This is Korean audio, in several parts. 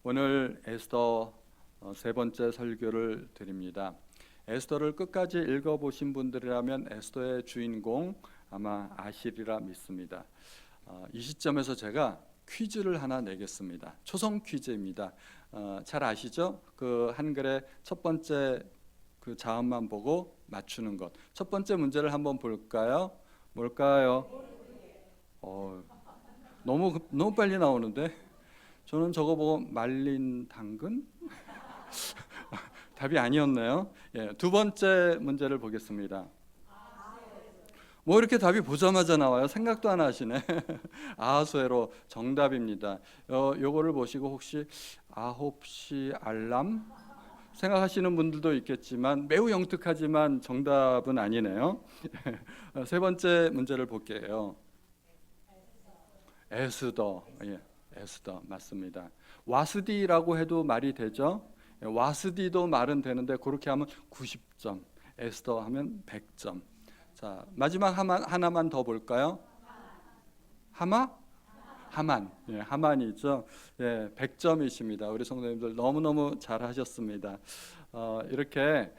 오늘 에스더 세 번째 설교를 드립니다. 에스더를 끝까지 읽어보신 분들이라면 에스더의 주인공 아마 아시리라 믿습니다. 이 시점에서 제가 퀴즈를 하나 내겠습니다. 초성 퀴즈입니다. 잘 아시죠? 그 한글의 첫 번째 그 자음만 보고 맞추는 것. 첫 번째 문제를 한번 볼까요? 뭘까요? 너무 빨리 나오는데. 저는 저거 보고 말린 당근? 답이 아니었네요. 두 번째 문제를 보겠습니다. 뭐 이렇게 답이 보자마자 나와요? 생각도 안 하시네. 아하수에로 정답입니다. 요거를 보시고 혹시 9시 알람? 생각하시는 분들도 있겠지만 매우 영특하지만 정답은 아니네요. 세 번째 문제를 볼게요. 에스더. 에스더 맞습니다. 와스디라고 해도 말이 되죠. 와스디도 말은 되는데 그렇게 하면 90점, 에스더 하면 100점. 자, 마지막 하나만 더 볼까요? 하마? 하만. 하만이죠. 100점이십니다. 우리 성도님들 너무너무 잘하셨습니다. 이렇게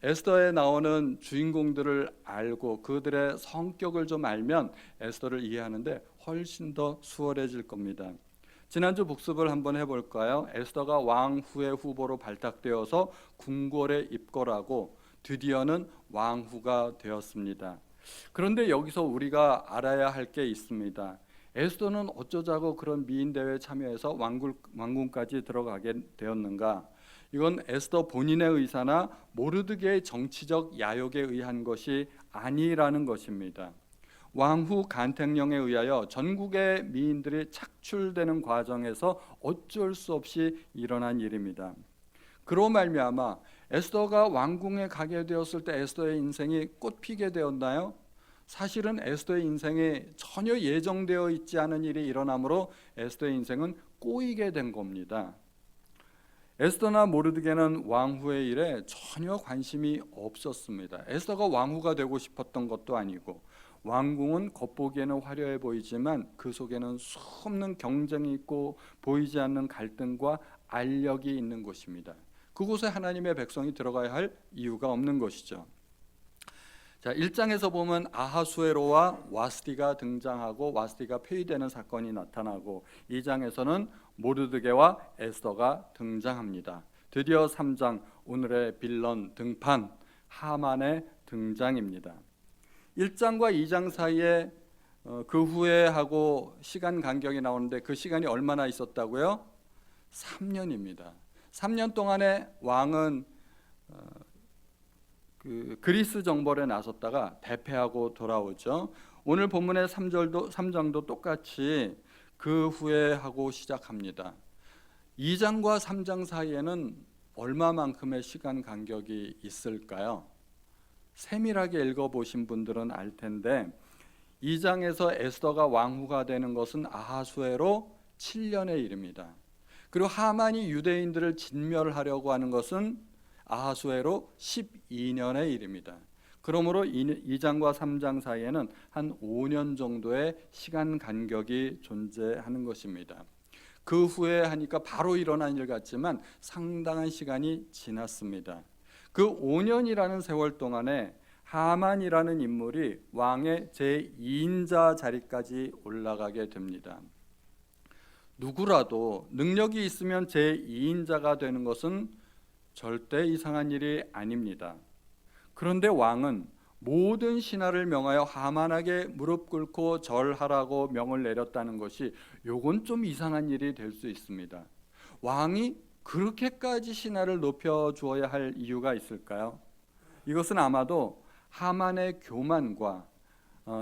에스더에 나오는 주인공들을 알고 그들의 성격을 좀 알면 에스더를 이해하는데 훨씬 더 수월해질 겁니다. 지난주 복습을 한번 해볼까요? 에스더가 왕 후의 후보로 발탁되어서 궁궐에 입궐하고 드디어는 왕후가 되었습니다. 그런데 여기서 우리가 알아야 할 게 있습니다. 에스더는 어쩌자고 그런 미인대회에 참여해서 왕궁까지 들어가게 되었는가? 이건 에스더 본인의 의사나 모르드게의 정치적 야욕에 의한 것이 아니라는 것입니다. 왕후 간택령에 의하여 전국의 미인들이 착출되는 과정에서 어쩔 수 없이 일어난 일입니다. 그로 말미암아 에스더가 왕궁에 가게 되었을 때 에스더의 인생이 꽃피게 되었나요? 사실은 에스더의 인생에 전혀 예정되어 있지 않은 일이 일어나므로 에스더의 인생은 꼬이게 된 겁니다. 에스더나 모르드게는 왕후의 일에 전혀 관심이 없었습니다. 에스더가 왕후가 되고 싶었던 것도 아니고, 왕궁은 겉보기에는 화려해 보이지만 그 속에는 수없는 경쟁이 있고 보이지 않는 갈등과 알력이 있는 곳입니다. 그곳에 하나님의 백성이 들어가야 할 이유가 없는 것이죠. 자, 1장에서 보면 아하수에로와 와스디가 등장하고 와스디가 폐위되는 사건이 나타나고 2장에서는 모르드게와 에스더가 등장합니다. 드디어 3장 오늘의 빌런 등판 하만의 등장입니다. 1장과 2장 사이에 그 후에 하고 시간 간격이 나오는데 그 시간이 얼마나 있었다고요? 3년입니다. 3년 동안에 왕은 그리스 정벌에 나섰다가 대패하고 돌아오죠. 오늘 본문의 3장도 똑같이 그 후에 하고 시작합니다. 2장과 3장 사이에는 얼마만큼의 시간 간격이 있을까요? 세밀하게 읽어보신 분들은 알 텐데 2장에서 에스더가 왕후가 되는 것은 아하수에로 7년의 일입니다. 그리고 하만이 유대인들을 진멸하려고 하는 것은 아하수에로 12년의 일입니다. 그러므로 2장과 3장 사이에는 한 5년 정도의 시간 간격이 존재하는 것입니다. 그 후에 하니까 바로 일어난 일 같지만 상당한 시간이 지났습니다. 그 5년이라는 세월 동안에 하만이라는 인물이 왕의 제2인자 자리까지 올라가게 됩니다. 누구라도 능력이 있으면 제2인자가 되는 것은 절대 이상한 일이 아닙니다. 그런데 왕은 모든 신하를 명하여 하만에게 무릎 꿇고 절하라고 명을 내렸다는 것이 요건 좀 이상한 일이 될 수 있습니다. 왕이 그렇게까지 신하를 높여 주어야 할 이유가 있을까요? 이것은 아마도 하만의 교만과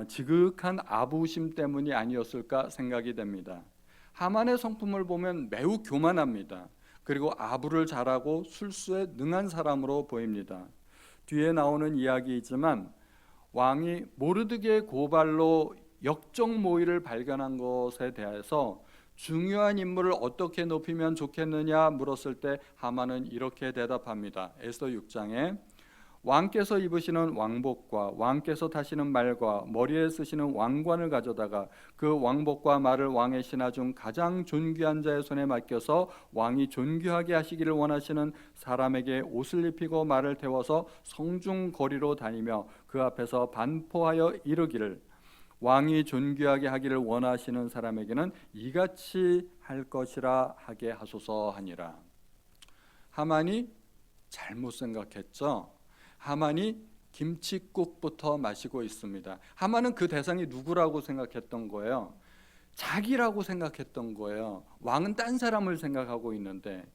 지극한 아부심 때문이 아니었을까 생각이 됩니다. 하만의 성품을 보면 매우 교만합니다. 그리고 아부를 잘하고 술수에 능한 사람으로 보입니다. 뒤에 나오는 이야기이지만 왕이 모르드게의 고발로 역적 모의를 발견한 것에 대해서 중요한 인물을 어떻게 높이면 좋겠느냐 물었을 때 하만은 이렇게 대답합니다. 에스더 6장에 왕께서 입으시는 왕복과 왕께서 타시는 말과 머리에 쓰시는 왕관을 가져다가 그 왕복과 말을 왕의 신하 중 가장 존귀한 자의 손에 맡겨서 왕이 존귀하게 하시기를 원하시는 사람에게 옷을 입히고 말을 태워서 성중 거리로 다니며 그 앞에서 반포하여 이르기를 왕이 존귀하게 하기를 원하시는 사람에게는 이같이 할 것이라 하게 하소서 하니라. 하만이 잘못 생각했죠. 하만이 김칫국부터 마시고 있습니다. 하만은 그 대상이 누구라고 생각했던 거예요? 자기라고 생각했던 거예요. 왕은 딴 사람을 생각하고 있는데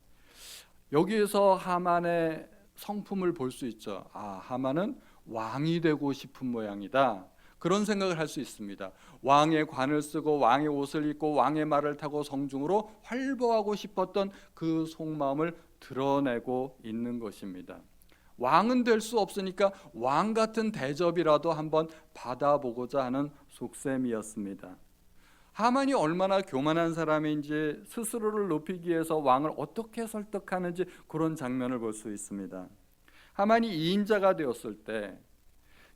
여기에서 하만의 성품을 볼 수 있죠. 아, 하만은 왕이 되고 싶은 모양이다. 그런 생각을 할 수 있습니다. 왕의 관을 쓰고 왕의 옷을 입고 왕의 말을 타고 성중으로 활보하고 싶었던 그 속마음을 드러내고 있는 것입니다. 왕은 될 수 없으니까 왕 같은 대접이라도 한번 받아보고자 하는 속셈이었습니다. 하만이 얼마나 교만한 사람인지 스스로를 높이기 위해서 왕을 어떻게 설득하는지 그런 장면을 볼 수 있습니다. 하만이 2인자가 되었을 때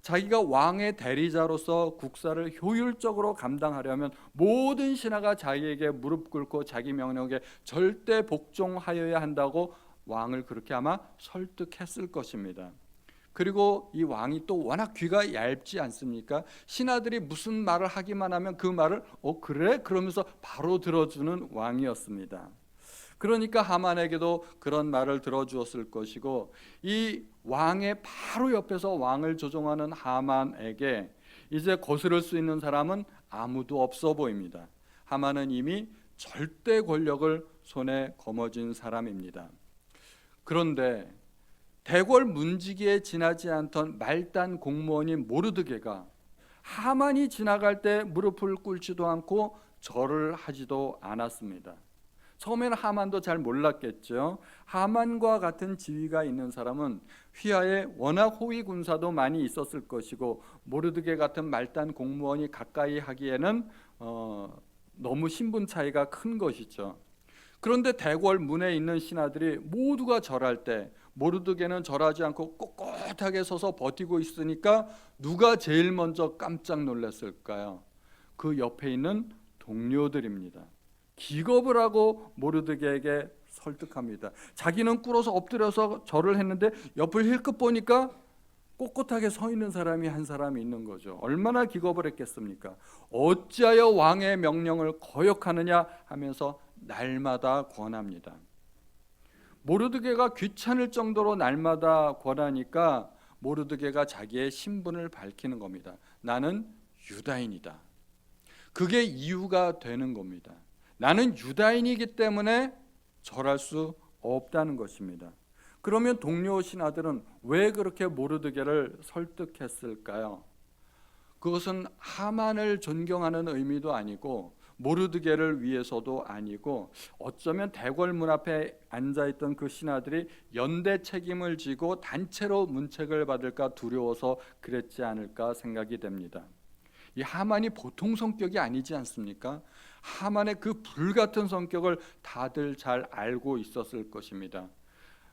자기가 왕의 대리자로서 국사를 효율적으로 감당하려면 모든 신하가 자기에게 무릎 꿇고 자기 명령에 절대 복종하여야 한다고 왕을 그렇게 아마 설득했을 것입니다. 그리고 이 왕이 또 워낙 귀가 얇지 않습니까? 신하들이 무슨 말을 하기만 하면 그 말을 그래? 그러면서 바로 들어주는 왕이었습니다. 그러니까 하만에게도 그런 말을 들어주었을 것이고 이 왕의 바로 옆에서 왕을 조종하는 하만에게 이제 거스를 수 있는 사람은 아무도 없어 보입니다. 하만은 이미 절대 권력을 손에 거머쥔 사람입니다. 그런데 대궐 문지기에 지나지 않던 말단 공무원인 모르드게가 하만이 지나갈 때 무릎을 꿇지도 않고 절을 하지도 않았습니다. 처음에는 하만도 잘 몰랐겠죠. 하만과 같은 지위가 있는 사람은 휘하에 워낙 호위 군사도 많이 있었을 것이고 모르드게 같은 말단 공무원이 가까이 하기에는 너무 신분 차이가 큰 것이죠. 그런데 대궐 문에 있는 신하들이 모두가 절할 때 모르드게는 절하지 않고 꼿꼿하게 서서 버티고 있으니까 누가 제일 먼저 깜짝 놀랐을까요? 그 옆에 있는 동료들입니다. 기겁을 하고 모르드게에게 설득합니다. 자기는 꿇어서 엎드려서 절을 했는데 옆을 힐끗 보니까 꼿꼿하게 서 있는 사람이 한 사람이 있는 거죠. 얼마나 기겁을 했겠습니까? 어찌하여 왕의 명령을 거역하느냐 하면서 날마다 권합니다. 모르드게가 귀찮을 정도로 날마다 권하니까 모르드게가 자기의 신분을 밝히는 겁니다. 나는 유다인이다. 그게 이유가 되는 겁니다. 나는 유다인이기 때문에 절할 수 없다는 것입니다. 그러면 동료 신하들은 왜 그렇게 모르드게를 설득했을까요? 그것은 하만을 존경하는 의미도 아니고 모르드게를 위해서도 아니고 어쩌면 대궐 문 앞에 앉아있던 그 신하들이 연대 책임을 지고 단체로 문책을 받을까 두려워서 그랬지 않을까 생각이 됩니다. 이 하만이 보통 성격이 아니지 않습니까? 하만의 그 불같은 성격을 다들 잘 알고 있었을 것입니다.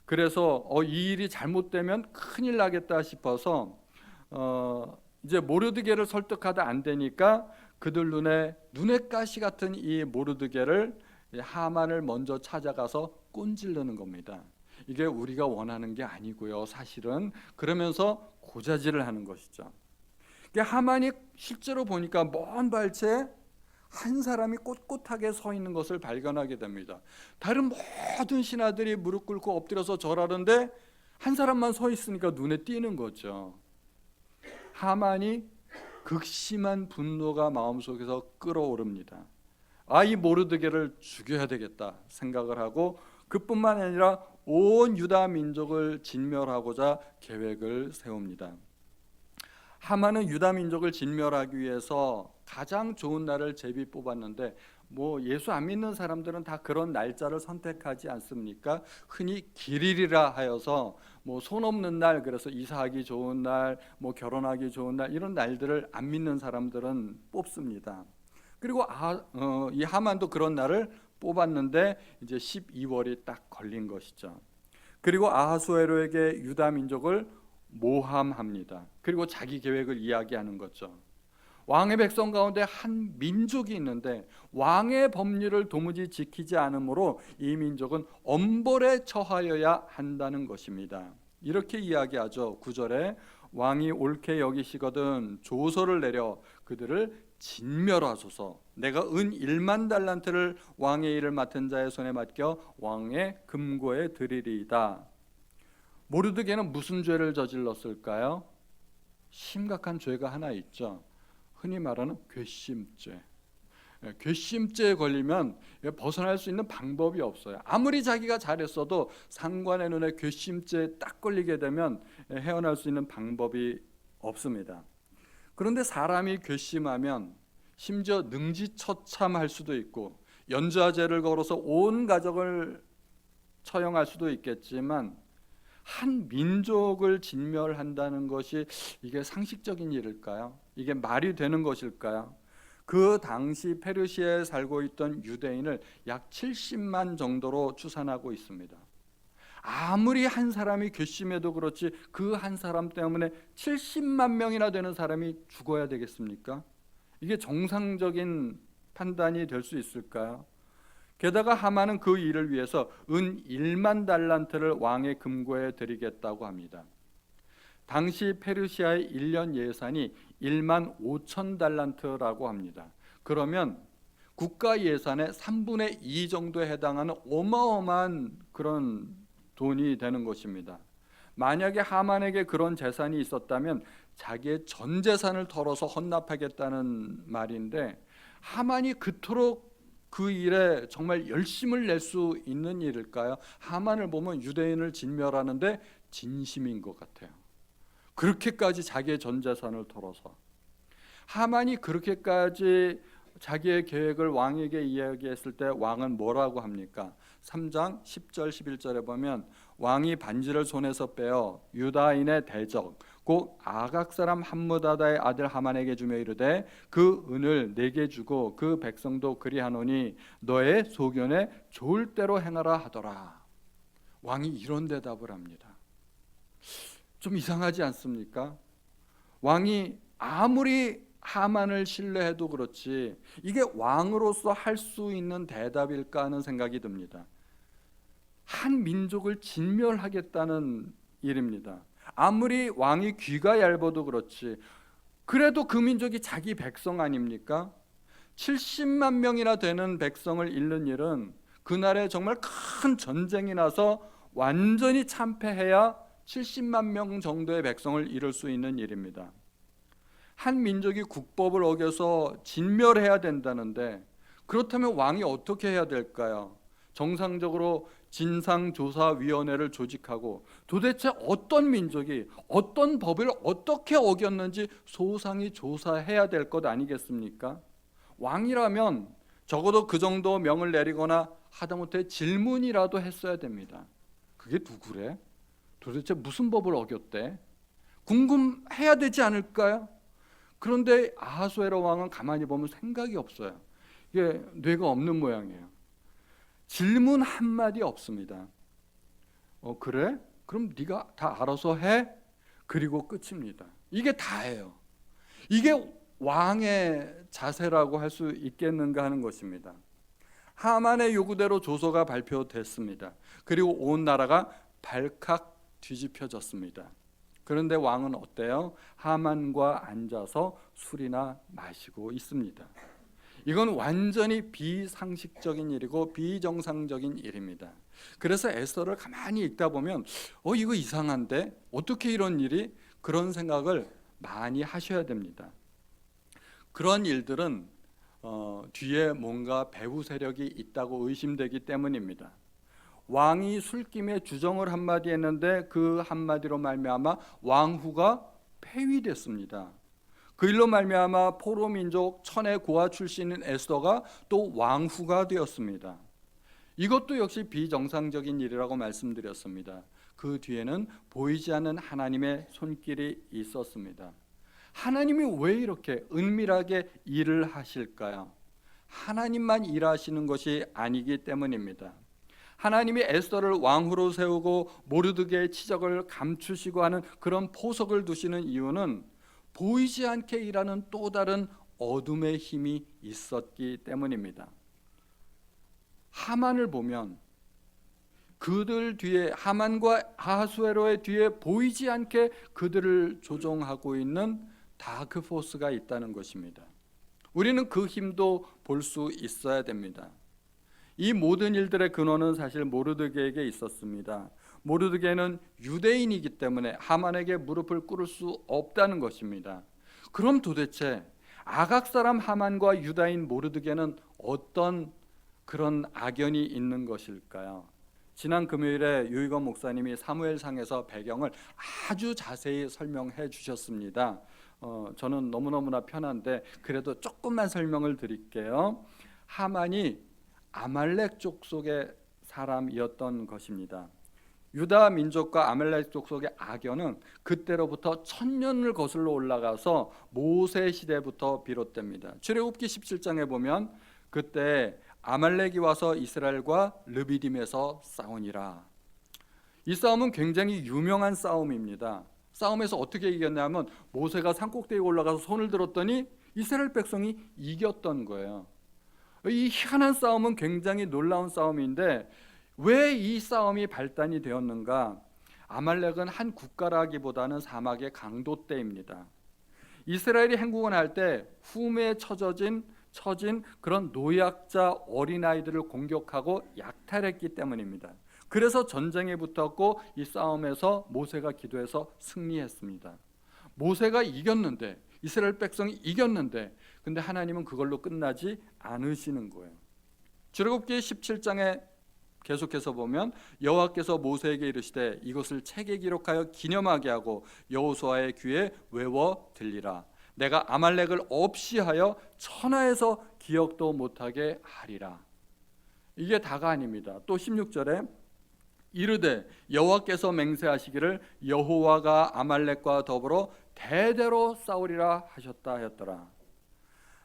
그래서 이 일이 잘못되면 큰일 나겠다 싶어서 이제 모르드게를 설득하다 안 되니까 그들 눈에 가시 같은 이 모르드게를 하만을 먼저 찾아가서 꼰질르는 겁니다. 이게 우리가 원하는 게 아니고요, 사실은. 그러면서 고자질을 하는 것이죠. 하만이 실제로 보니까 먼 발치에 한 사람이 꼿꼿하게 서 있는 것을 발견하게 됩니다. 다른 모든 신하들이 무릎 꿇고 엎드려서 절하는데 한 사람만 서 있으니까 눈에 띄는 거죠. 하만이 극심한 분노가 마음속에서 끓어오릅니다. 이 모르드게를 죽여야 되겠다 생각을 하고 그뿐만 아니라 온 유다 민족을 진멸하고자 계획을 세웁니다. 하만은 유다 민족을 진멸하기 위해서 가장 좋은 날을 제비 뽑았는데 예수 안 믿는 사람들은 다 그런 날짜를 선택하지 않습니까? 흔히 기릴이라 하여서 손 없는 날, 그래서 이사하기 좋은 날, 결혼하기 좋은 날, 이런 날들을 안 믿는 사람들은 뽑습니다. 그리고 이 하만도 그런 날을 뽑았는데 이제 12월이 딱 걸린 것이죠. 그리고 아하수에로에게 유다 민족을 모함합니다. 그리고 자기 계획을 이야기하는 거죠. 왕의 백성 가운데 한 민족이 있는데 왕의 법률을 도무지 지키지 않으므로 이 민족은 엄벌에 처하여야 한다는 것입니다. 이렇게 이야기하죠. 9절에 왕이 옳게 여기시거든 조서를 내려 그들을 진멸하소서. 내가 은 1만 달란트를 왕의 일을 맡은 자의 손에 맡겨 왕의 금고에 드리리이다. 모르드게는 무슨 죄를 저질렀을까요? 심각한 죄가 하나 있죠. 흔히 말하는 괘씸죄. 괘씸죄에 걸리면 벗어날 수 있는 방법이 없어요. 아무리 자기가 잘했어도 상관의 눈에 괘씸죄에 딱 걸리게 되면 헤어날 수 있는 방법이 없습니다. 그런데 사람이 괘씸하면 심지어 능지처참할 수도 있고 연좌제를 걸어서 온 가족을 처형할 수도 있겠지만 한 민족을 진멸한다는 것이 이게 상식적인 일일까요? 이게 말이 되는 것일까요? 그 당시 페르시아에 살고 있던 유대인을 약 70만 정도로 추산하고 있습니다. 아무리 한 사람이 괘씸해도 그렇지 그 한 사람 때문에 70만 명이나 되는 사람이 죽어야 되겠습니까? 이게 정상적인 판단이 될 수 있을까요? 게다가 하만은 그 일을 위해서 은 1만 달란트를 왕의 금고에 드리겠다고 합니다. 당시 페르시아의 1년 예산이 1만 5천 달란트라고 합니다. 그러면 국가 예산의 3분의 2 정도에 해당하는 어마어마한 그런 돈이 되는 것입니다. 만약에 하만에게 그런 재산이 있었다면 자기의 전 재산을 털어서 헌납하겠다는 말인데 하만이 그토록 그 일에 정말 열심을 낼 수 있는 일일까요? 하만을 보면 유대인을 진멸하는데 진심인 것 같아요. 그렇게까지 자기의 전 재산을 털어서 하만이 그렇게까지 자기의 계획을 왕에게 이야기했을 때 왕은 뭐라고 합니까? 3장 10절 11절에 보면 왕이 반지를 손에서 빼어 유다인의 대적 곧 아각 사람 함므다다의 아들 하만에게 주며 이르되 그 은을 내게 주고 그 백성도 그리하노니 너의 소견에 좋을 대로 행하라 하더라. 왕이 이런 대답을 합니다. 좀 이상하지 않습니까? 왕이 아무리 하만을 신뢰해도 그렇지 이게 왕으로서 할 수 있는 대답일까 하는 생각이 듭니다. 한 민족을 진멸하겠다는 일입니다. 아무리 왕이 귀가 얇아도 그렇지 그래도 그 민족이 자기 백성 아닙니까? 70만 명이나 되는 백성을 잃는 일은 그날에 정말 큰 전쟁이 나서 완전히 참패해야 70만 명 정도의 백성을 잃을 수 있는 일입니다. 한 민족이 국법을 어겨서 진멸해야 된다는데 그렇다면 왕이 어떻게 해야 될까요? 정상적으로 진상조사위원회를 조직하고 도대체 어떤 민족이 어떤 법을 어떻게 어겼는지 소상히 조사해야 될 것 아니겠습니까? 왕이라면 적어도 그 정도 명을 내리거나 하다못해 질문이라도 했어야 됩니다. 그게 누구래? 도대체 무슨 법을 어겼대? 궁금해야 되지 않을까요? 그런데 아하수에로 왕은 가만히 보면 생각이 없어요. 이게 뇌가 없는 모양이에요. 질문 한마디 없습니다. 그래? 그럼 네가 다 알아서 해? 그리고 끝입니다. 이게 다예요. 이게 왕의 자세라고 할 수 있겠는가 하는 것입니다. 하만의 요구대로 조서가 발표됐습니다. 그리고 온 나라가 발칵 뒤집혀졌습니다. 그런데 왕은 어때요? 하만과 앉아서 술이나 마시고 있습니다. 이건 완전히 비상식적인 일이고 비정상적인 일입니다. 그래서 에스더를 가만히 읽다 보면 이거 이상한데 어떻게 이런 일이? 그런 생각을 많이 하셔야 됩니다. 그런 일들은 뒤에 뭔가 배후 세력이 있다고 의심되기 때문입니다. 왕이 술김에 주정을 한마디 했는데 그 한마디로 말미암아 왕후가 폐위됐습니다. 그 일로 말미암아 포로민족 천의 고아 출신인 에스더가 또 왕후가 되었습니다. 이것도 역시 비정상적인 일이라고 말씀드렸습니다. 그 뒤에는 보이지 않는 하나님의 손길이 있었습니다. 하나님이 왜 이렇게 은밀하게 일을 하실까요? 하나님만 일하시는 것이 아니기 때문입니다. 하나님이 에스더를 왕후로 세우고 모르드게의 치적을 감추시고 하는 그런 포석을 두시는 이유는 보이지 않게 일하는 또 다른 어둠의 힘이 있었기 때문입니다. 하만을 보면 그들 뒤에, 하만과 아하수에로의 뒤에 보이지 않게 그들을 조종하고 있는 다크 포스가 있다는 것입니다. 우리는 그 힘도 볼 수 있어야 됩니다. 이 모든 일들의 근원은 사실 모르드게에게 있었습니다. 모르드게는 유대인이기 때문에 하만에게 무릎을 꿇을 수 없다는 것입니다. 그럼 도대체 아각 사람 하만과 유다인 모르드게는 어떤 그런 악연이 있는 것일까요? 지난 금요일에 유희건 목사님이 사무엘상에서 배경을 아주 자세히 설명해 주셨습니다. 저는 너무너무나 편한데 그래도 조금만 설명을 드릴게요. 하만이 아말렉 족속의 사람이었던 것입니다. 유다 민족과 아말렉 족속의 악연은 그때로부터 1000년을 거슬러 올라가서 모세 시대부터 비롯됩니다. 출애굽기 17장에 보면 그때 아말렉이 와서 이스라엘과 르비딤에서 싸우니라. 이 싸움은 굉장히 유명한 싸움입니다. 싸움에서 어떻게 이겼냐면 모세가 산꼭대기에 올라가서 손을 들었더니 이스라엘 백성이 이겼던 거예요. 이 희한한 싸움은 굉장히 놀라운 싸움인데 왜 이 싸움이 발단이 되었는가? 아말렉은 한 국가라기보다는 사막의 강도떼입니다. 이스라엘이 행군을 할 때 훔에 처진 그런 노약자 어린아이들을 공격하고 약탈했기 때문입니다. 그래서 전쟁에 붙었고 이 싸움에서 모세가 기도해서 승리했습니다. 모세가 이겼는데, 이스라엘 백성이 이겼는데, 근데 하나님은 그걸로 끝나지 않으시는 거예요. 출애굽기 17장에 계속해서 보면 여호와께서 모세에게 이르시되 이것을 책에 기록하여 기념하게 하고 여호수아의 귀에 외워 들리라. 내가 아말렉을 없이 하여 천하에서 기억도 못하게 하리라. 이게 다가 아닙니다. 또 16절에 이르되 여호와께서 맹세하시기를 여호와가 아말렉과 더불어 대대로 싸우리라 하셨다 하였더라.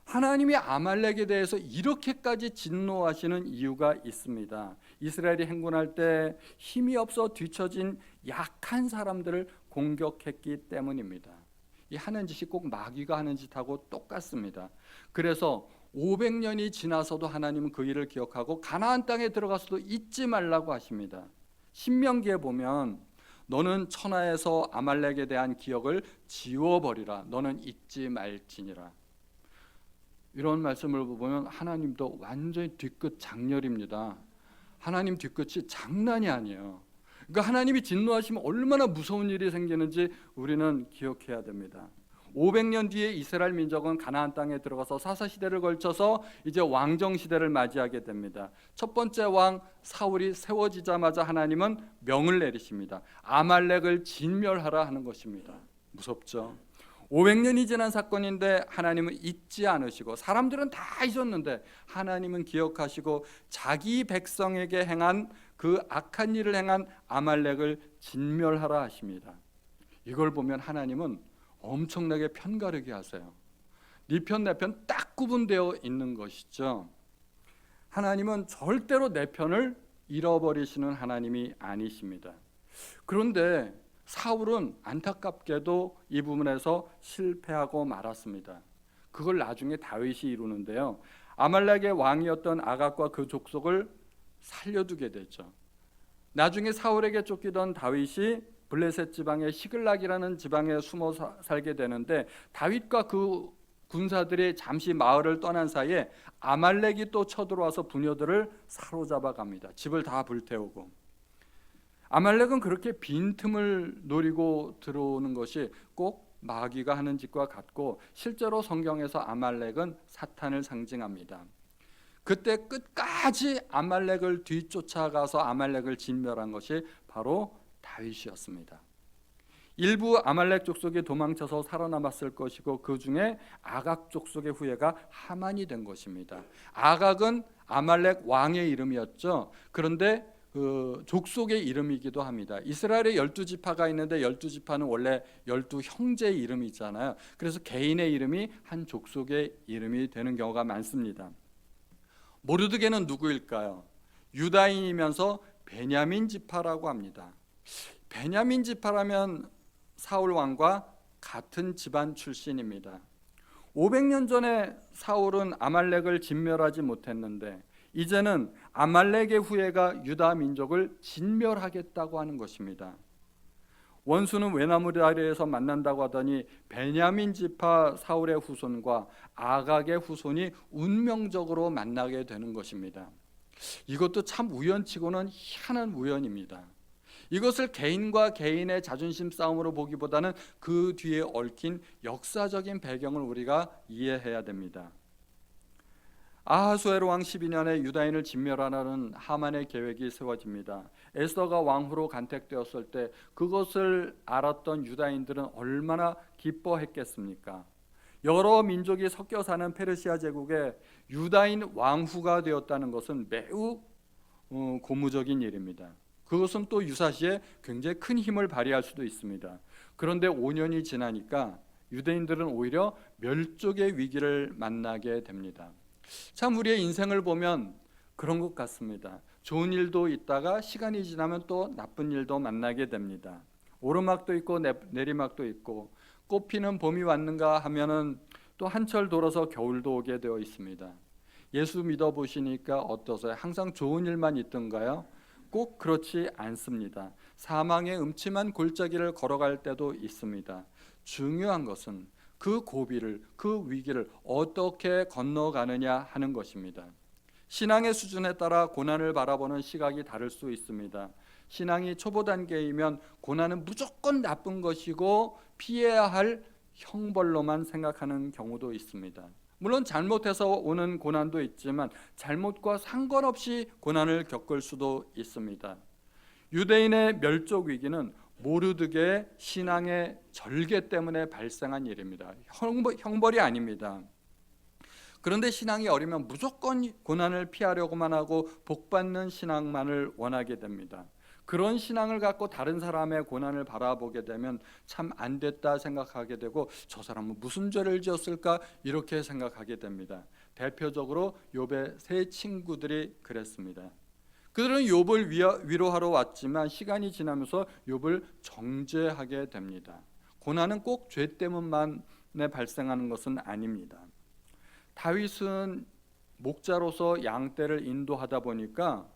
하나님이 아말렉에 대해서 이렇게까지 진노하시는 이유가 있습니다. 이스라엘이 행군할 때 힘이 없어 뒤처진 약한 사람들을 공격했기 때문입니다. 이 하는 짓이 꼭 마귀가 하는 짓하고 똑같습니다. 그래서 500년이 지나서도 하나님은 그 일을 기억하고 가나안 땅에 들어가서도 잊지 말라고 하십니다. 신명기에 보면 너는 천하에서 아말렉에 대한 기억을 지워버리라. 너는 잊지 말지니라. 이런 말씀을 보면 하나님도 완전히 뒤끝 장렬입니다. 하나님 뒤끝이 장난이 아니에요. 그러니까 하나님이 진노하시면 얼마나 무서운 일이 생기는지 우리는 기억해야 됩니다. 500년 뒤에 이스라엘 민족은 가나안 땅에 들어가서 사사시대를 걸쳐서 이제 왕정시대를 맞이하게 됩니다. 첫 번째 왕 사울이 세워지자마자 하나님은 명을 내리십니다. 아말렉을 진멸하라 하는 것입니다. 무섭죠? 500년이 지난 사건인데 하나님은 잊지 않으시고 사람들은 다 잊었는데 하나님은 기억하시고 자기 백성에게 행한 그 악한 일을 행한 아말렉을 진멸하라 하십니다. 이걸 보면 하나님은 엄청나게 편가르게 하세요. 네 편 내 편 딱 구분되어 있는 것이죠. 하나님은 절대로 내 편을 잃어버리시는 하나님이 아니십니다. 그런데 사울은 안타깝게도 이 부분에서 실패하고 말았습니다. 그걸 나중에 다윗이 이루는데요. 아말렉의 왕이었던 아각과 그 족속을 살려두게 되죠. 나중에 사울에게 쫓기던 다윗이 블레셋 지방의 시글락이라는 지방에 숨어 살게 되는데 다윗과 그 군사들이 잠시 마을을 떠난 사이에 아말렉이 또 쳐들어와서 부녀들을 사로잡아 갑니다. 집을 다 불태우고. 아말렉은 그렇게 빈틈을 노리고 들어오는 것이 꼭 마귀가 하는 짓과 같고 실제로 성경에서 아말렉은 사탄을 상징합니다. 그때 끝까지 아말렉을 뒤쫓아가서 아말렉을 진멸한 것이 바로 다윗이었습니다. 일부 아말렉 족속이 도망쳐서 살아남았을 것이고 그 중에 아각 족속의 후예가 하만이 된 것입니다. 아각은 아말렉 왕의 이름이었죠. 그런데 그 족속의 이름이기도 합니다. 이스라엘에 12지파가 있는데 12지파는 원래 12형제의 이름이잖아요. 그래서 개인의 이름이 한 족속의 이름이 되는 경우가 많습니다. 모르드게는 누구일까요? 유다인이면서 베냐민 지파라고 합니다. 베냐민 지파라면 사울 왕과 같은 집안 출신입니다. 500년 전에 사울은 아말렉을 진멸하지 못했는데 이제는 아말렉의 후예가 유다 민족을 진멸하겠다고 하는 것입니다. 원수는 외나무 다리에서 만난다고 하더니 베냐민 지파 사울의 후손과 아각의 후손이 운명적으로 만나게 되는 것입니다. 이것도 참 우연치고는 희한한 우연입니다. 이것을 개인과 개인의 자존심 싸움으로 보기보다는 그 뒤에 얽힌 역사적인 배경을 우리가 이해해야 됩니다. 아하수에로 왕 12년에 유다인을 진멸하라는 하만의 계획이 세워집니다. 에스더가 왕후로 간택되었을 때 그것을 알았던 유다인들은 얼마나 기뻐했겠습니까? 여러 민족이 섞여 사는 페르시아 제국에 유다인 왕후가 되었다는 것은 매우 고무적인 일입니다. 그것은 또 유사시에 굉장히 큰 힘을 발휘할 수도 있습니다. 그런데 5년이 지나니까 유대인들은 오히려 멸족의 위기를 만나게 됩니다. 참 우리의 인생을 보면 그런 것 같습니다. 좋은 일도 있다가 시간이 지나면 또 나쁜 일도 만나게 됩니다. 오르막도 있고 내리막도 있고 꽃피는 봄이 왔는가 하면은 또 한철 돌아서 겨울도 오게 되어 있습니다. 예수 믿어보시니까 어떠세요? 항상 좋은 일만 있던가요? 꼭 그렇지 않습니다. 사망의 음침한 골짜기를 걸어갈 때도 있습니다. 중요한 것은 그 고비를, 그 위기를 어떻게 건너가느냐 하는 것입니다. 신앙의 수준에 따라 고난을 바라보는 시각이 다를 수 있습니다. 신앙이 초보 단계이면 고난은 무조건 나쁜 것이고 피해야 할 형벌로만 생각하는 경우도 있습니다. 물론 잘못해서 오는 고난도 있지만 잘못과 상관없이 고난을 겪을 수도 있습니다. 유대인의 멸족 위기는 모르드게의 신앙의 절개 때문에 발생한 일입니다. 형벌이 아닙니다. 그런데 신앙이 어리면 무조건 고난을 피하려고만 하고 복받는 신앙만을 원하게 됩니다. 그런 신앙을 갖고 다른 사람의 고난을 바라보게 되면 참 안 됐다 생각하게 되고 저 사람은 무슨 죄를 지었을까 이렇게 생각하게 됩니다. 대표적으로 욥의 세 친구들이 그랬습니다. 그들은 욥을 위로하러 왔지만 시간이 지나면서 욥을 정죄하게 됩니다. 고난은 꼭 죄 때문만에 발생하는 것은 아닙니다. 다윗은 목자로서 양떼를 인도하다 보니까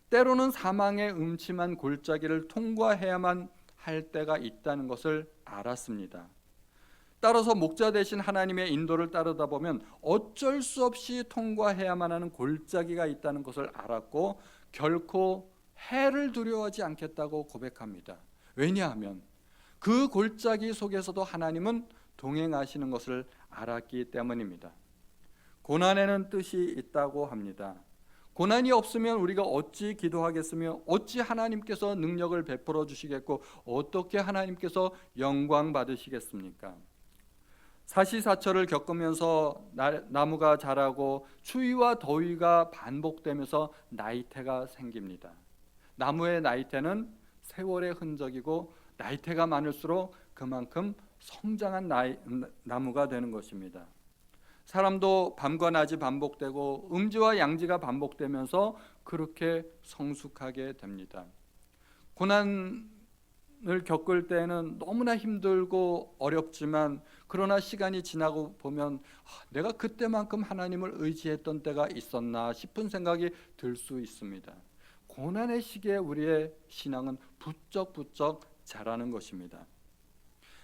때로는 사망의 음침한 골짜기를 통과해야만 할 때가 있다는 것을 알았습니다. 따라서 목자 대신 하나님의 인도를 따르다 보면 어쩔 수 없이 통과해야만 하는 골짜기가 있다는 것을 알았고 결코 해를 두려워하지 않겠다고 고백합니다. 왜냐하면 그 골짜기 속에서도 하나님은 동행하시는 것을 알았기 때문입니다. 고난에는 뜻이 있다고 합니다. 고난이 없으면 우리가 어찌 기도하겠으며 어찌 하나님께서 능력을 베풀어 주시겠고 어떻게 하나님께서 영광 받으시겠습니까? 사시사철을 겪으면서 나무가 자라고 추위와 더위가 반복되면서 나이테가 생깁니다. 나무의 나이테는 세월의 흔적이고 나이테가 많을수록 그만큼 성장한 나무가 되는 것입니다. 사람도 밤과 낮이 반복되고 음지와 양지가 반복되면서 그렇게 성숙하게 됩니다. 고난을 겪을 때는 너무나 힘들고 어렵지만 그러나 시간이 지나고 보면 내가 그때만큼 하나님을 의지했던 때가 있었나 싶은 생각이 들 수 있습니다. 고난의 시기에 우리의 신앙은 부쩍부쩍 자라는 것입니다.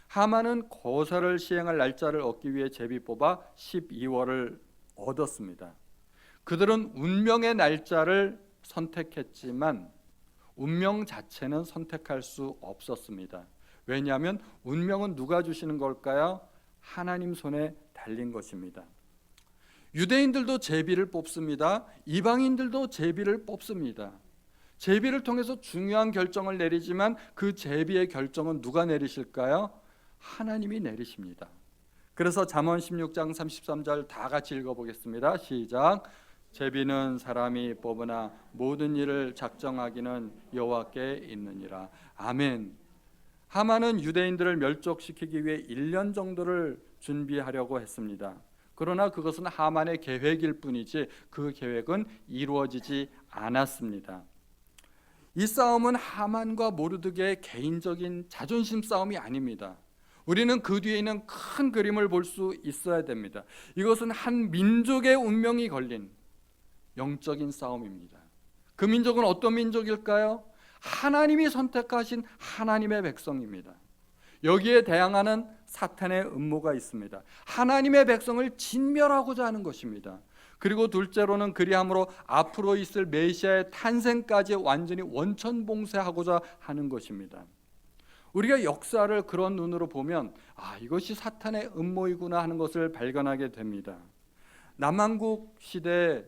하만은 거사를 시행할 날짜를 얻기 위해 제비 뽑아 12월을 얻었습니다. 그들은 운명의 날짜를 선택했지만 운명 자체는 선택할 수 없었습니다. 왜냐하면 운명은 누가 주시는 걸까요? 하나님 손에 달린 것입니다. 유대인들도 제비를 뽑습니다. 이방인들도 제비를 뽑습니다. 제비를 통해서 중요한 결정을 내리지만 그 제비의 결정은 누가 내리실까요? 하나님이 내리십니다. 그래서 잠언 16장 33절 다 같이 읽어보겠습니다. 시작. 제비는 사람이 뽑으나 모든 일을 작정하기는 여호와께 있느니라. 아멘. 하만은 유대인들을 멸족시키기 위해 1년 정도를 준비하려고 했습니다. 그러나 그것은 하만의 계획일 뿐이지 그 계획은 이루어지지 않았습니다. 이 싸움은 하만과 모르드게의 개인적인 자존심 싸움이 아닙니다. 우리는 그 뒤에 있는 큰 그림을 볼 수 있어야 됩니다. 이것은 한 민족의 운명이 걸린 영적인 싸움입니다. 그 민족은 어떤 민족일까요? 하나님이 선택하신 하나님의 백성입니다. 여기에 대항하는 사탄의 음모가 있습니다. 하나님의 백성을 진멸하고자 하는 것입니다. 그리고 둘째로는 그리함으로 앞으로 있을 메시아의 탄생까지 완전히 원천봉쇄하고자 하는 것입니다. 우리가 역사를 그런 눈으로 보면 이것이 사탄의 음모이구나 하는 것을 발견하게 됩니다. 남한국 시대에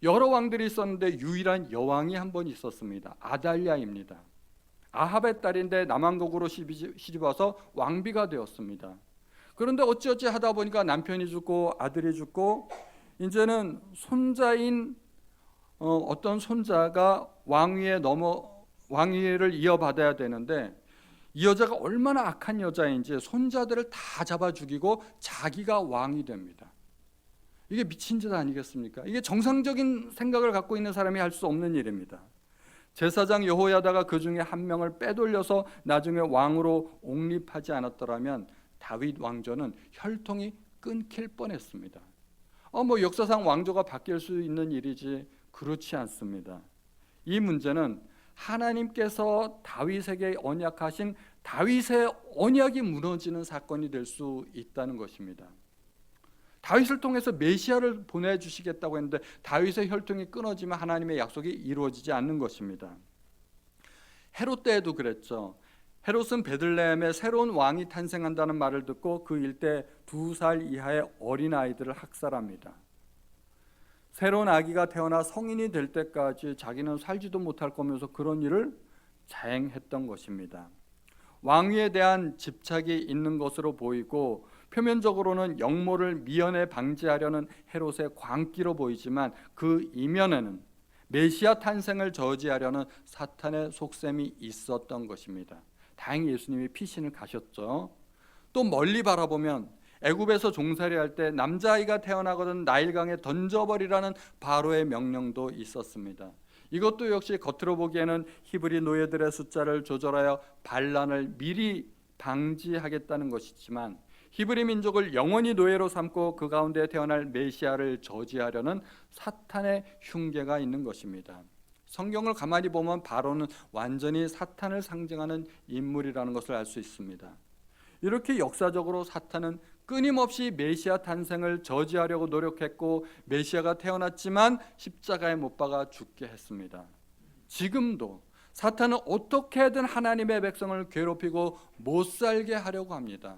여러 왕들이 있었는데 유일한 여왕이 한 번 있었습니다. 아달랴입니다. 아합의 딸인데 남한국으로 시집와서 왕비가 되었습니다. 그런데 어찌어찌 하다 보니까 남편이 죽고 아들이 죽고 이제는 손자인 어떤 손자가 왕위를 이어받아야 되는데 이 여자가 얼마나 악한 여자인지 손자들을 다 잡아 죽이고 자기가 왕이 됩니다. 이게 미친 짓 아니겠습니까? 이게 정상적인 생각을 갖고 있는 사람이 할 수 없는 일입니다. 제사장 여호야다가 그 중에 한 명을 빼돌려서 나중에 왕으로 옹립하지 않았더라면 다윗 왕조는 혈통이 끊길 뻔했습니다. 역사상 왕조가 바뀔 수 있는 일이지 그렇지 않습니다. 이 문제는 하나님께서 다윗에게 언약하신 다윗의 언약이 무너지는 사건이 될 수 있다는 것입니다. 다윗을 통해서 메시아를 보내주시겠다고 했는데 다윗의 혈통이 끊어지면 하나님의 약속이 이루어지지 않는 것입니다. 헤롯 때에도 그랬죠. 헤롯은 베들레헴에 새로운 왕이 탄생한다는 말을 듣고 그 일대 2살 이하의 어린아이들을 학살합니다. 새로운 아기가 태어나 성인이 될 때까지 자기는 살지도 못할 거면서 그런 일을 자행했던 것입니다. 왕위에 대한 집착이 있는 것으로 보이고 표면적으로는 역모를 미연에 방지하려는 헤롯의 광기로 보이지만 그 이면에는 메시아 탄생을 저지하려는 사탄의 속셈이 있었던 것입니다. 다행히 예수님이 피신을 가셨죠. 또 멀리 바라보면 애굽에서 종살이할 때 남자아이가 태어나거든 나일강에 던져버리라는 바로의 명령도 있었습니다. 이것도 역시 겉으로 보기에는 히브리 노예들의 숫자를 조절하여 반란을 미리 방지하겠다는 것이지만 히브리 민족을 영원히 노예로 삼고 그 가운데 태어날 메시아를 저지하려는 사탄의 흉계가 있는 것입니다. 성경을 가만히 보면 바로는 완전히 사탄을 상징하는 인물이라는 것을 알 수 있습니다. 이렇게 역사적으로 사탄은 끊임없이 메시아 탄생을 저지하려고 노력했고 메시아가 태어났지만 십자가에 못 박아 죽게 했습니다. 지금도 사탄은 어떻게든 하나님의 백성을 괴롭히고 못 살게 하려고 합니다.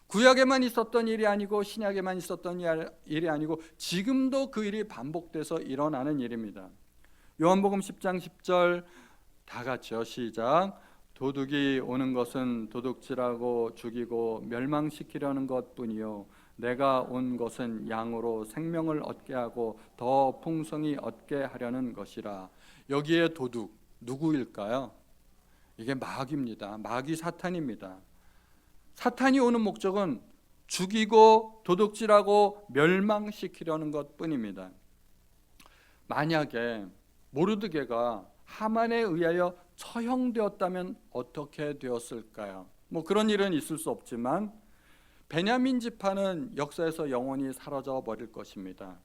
구약에만 있었던 일이 아니고 신약에만 있었던 일이 아니고 지금도 그 일이 반복돼서 일어나는 일입니다. 요한복음 10장 10절 다 같이요. 시작. 도둑이 오는 것은 도둑질하고 죽이고 멸망시키려는 것뿐이요 내가 온 것은 양으로 생명을 얻게 하고 더 풍성히 얻게 하려는 것이라. 여기에 도둑 누구일까요? 이게 마귀입니다. 마귀 사탄입니다. 사탄이 오는 목적은 죽이고 도둑질하고 멸망시키려는 것뿐입니다. 만약에 모르드게가 하만에 의하여 처형되었다면 어떻게 되었을까요? 그런 일은 있을 수 없지만 베냐민 지파는 역사에서 영원히 사라져 버릴 것입니다.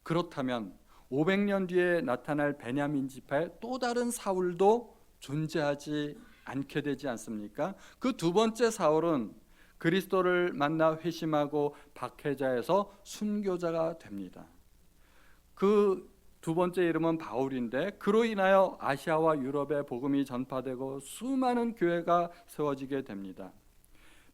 그렇다면 500년 뒤에 나타날 베냐민 지파의 또 다른 사울도 존재하지 않게 되지 않습니까? 그 두 번째 사울은 그리스도를 만나 회심하고 박해자에서 순교자가 됩니다. 그 두 번째 이름은 바울인데 그로 인하여 아시아와 유럽에 복음이 전파되고 수많은 교회가 세워지게 됩니다.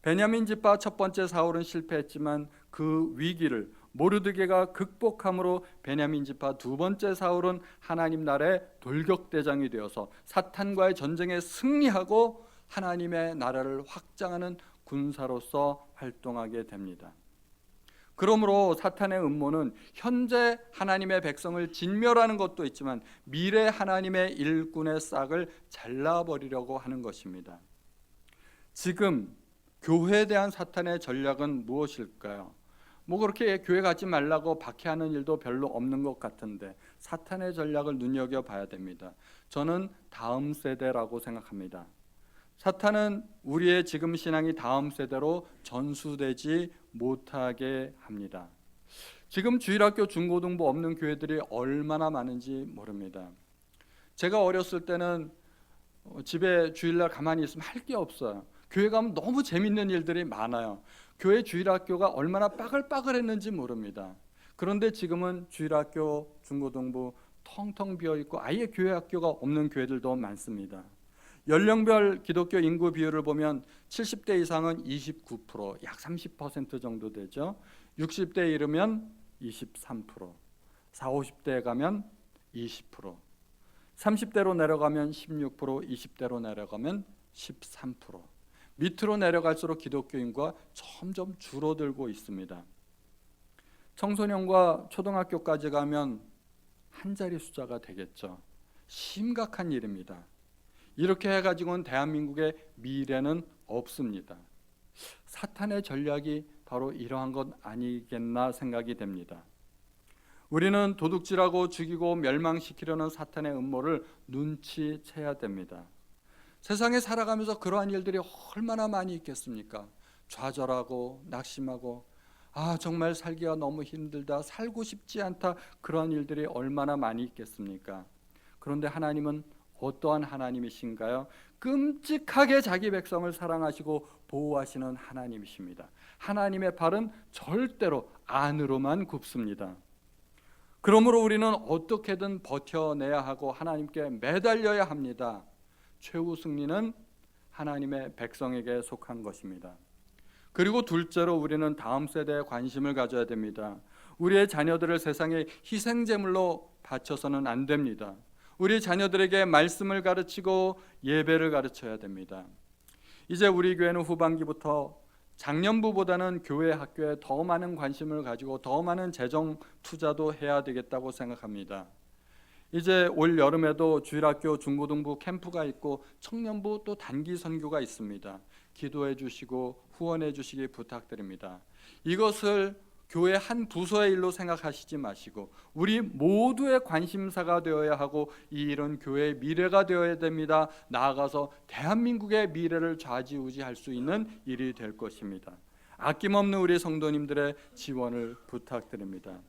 베냐민 지파 첫 번째 사울은 실패했지만 그 위기를 모르드게가 극복함으로 베냐민 지파 두 번째 사울은 하나님 나라의 돌격대장이 되어서 사탄과의 전쟁에 승리하고 하나님의 나라를 확장하는 군사로서 활동하게 됩니다. 그러므로 사탄의 음모는 현재 하나님의 백성을 진멸하는 것도 있지만 미래 하나님의 일꾼의 싹을 잘라버리려고 하는 것입니다. 지금 교회에 대한 사탄의 전략은 무엇일까요? 뭐 그렇게 교회 가지 말라고 박해하는 일도 별로 없는 것 같은데 사탄의 전략을 눈여겨봐야 됩니다. 저는 다음 세대라고 생각합니다. 사탄은 우리의 지금 신앙이 다음 세대로 전수되지 못하게 합니다. 지금 주일학교 중고등부 없는 교회들이 얼마나 많은지 모릅니다. 제가 어렸을 때는 집에 주일날 가만히 있으면 할 게 없어요. 교회 가면 너무 재밌는 일들이 많아요. 교회 주일학교가 얼마나 빠글빠글했는지 모릅니다. 그런데 지금은 주일학교 중고등부 텅텅 비어있고 아예 교회 학교가 없는 교회들도 많습니다. 연령별 기독교 인구 비율을 보면 70대 이상은 29%, 약 30% 정도 되죠. 60대에 이르면 23%, 40, 50대에 가면 20%, 30대로 내려가면 16%, 20대로 내려가면 13%. 밑으로 내려갈수록 기독교 인구가 점점 줄어들고 있습니다. 청소년과 초등학교까지 가면 한 자리 숫자가 되겠죠. 심각한 일입니다. 이렇게 해가지고는 대한민국의 미래는 없습니다. 사탄의 전략이 바로 이러한 것 아니겠나 생각이 됩니다. 우리는 도둑질하고 죽이고 멸망시키려는 사탄의 음모를 눈치채야 됩니다. 세상에 살아가면서 그러한 일들이 얼마나 많이 있겠습니까? 좌절하고 낙심하고 정말 살기가 너무 힘들다, 살고 싶지 않다, 그런 일들이 얼마나 많이 있겠습니까? 그런데 하나님은 어떠한 하나님이신가요? 끔찍하게 자기 백성을 사랑하시고 보호하시는 하나님이십니다. 하나님의 발은 절대로 안으로만 굽습니다. 그러므로 우리는 어떻게든 버텨내야 하고 하나님께 매달려야 합니다. 최후 승리는 하나님의 백성에게 속한 것입니다. 그리고 둘째로 우리는 다음 세대에 관심을 가져야 됩니다. 우리의 자녀들을 세상에 희생제물로 바쳐서는 안 됩니다. 우리 자녀들에게 말씀을 가르치고 예배를 가르쳐야 됩니다. 이제 우리 교회는 후반기부터 작년부보다는 교회 학교에 더 많은 관심을 가지고 더 많은 재정 투자도 해야 되겠다고 생각합니다. 이제 올 여름에도 주일학교 중고등부 캠프가 있고 청년부 또 단기 선교가 있습니다. 기도해 주시고 후원해 주시기 부탁드립니다. 이것을 교회 한 부서의 일로 생각하시지 마시고 우리 모두의 관심사가 되어야 하고 이 일은 교회의 미래가 되어야 됩니다. 나아가서 대한민국의 미래를 좌지우지할 수 있는 일이 될 것입니다. 아낌없는 우리 성도님들의 지원을 부탁드립니다.